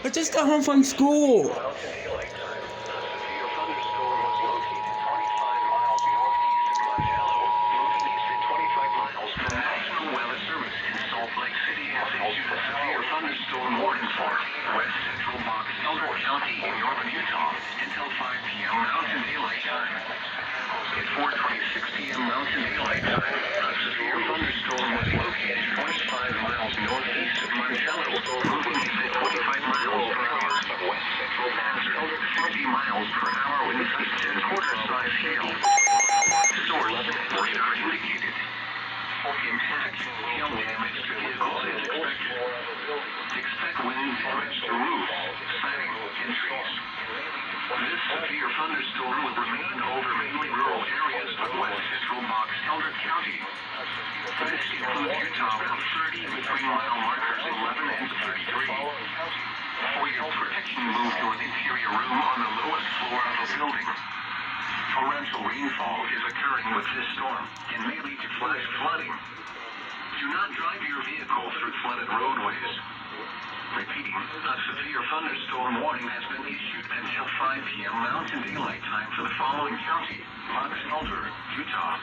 I just got home from school. Thunderstorm warning for west central Box Elder County in northern Utah until 5 p.m. Mountain Daylight Time. At 4:26 p.m. Mountain Daylight Time, a severe thunderstorm was located 25 miles northeast of Montello, moving at 25 miles per hour. West central Box Elder 50 miles per hour with a 3/4 hail. Source radar indicated. Impact hail damage to vehicles is expected. Expect wind damage to roofs, siding, and trees. This severe thunderstorm will remain over mainly rural areas of west central Box Elder County. This includes Utah with 30 and 3-mile markers 11 and 33. For your protection, move to an interior room on the lowest floor of a building. Torrential rainfall is occurring with this storm and may lead to flash flooding. Do not drive your vehicle through flooded roadways. Repeating, a severe thunderstorm warning has been issued until 5 p.m. Mountain Daylight Time for the following county: Box Elder, Utah.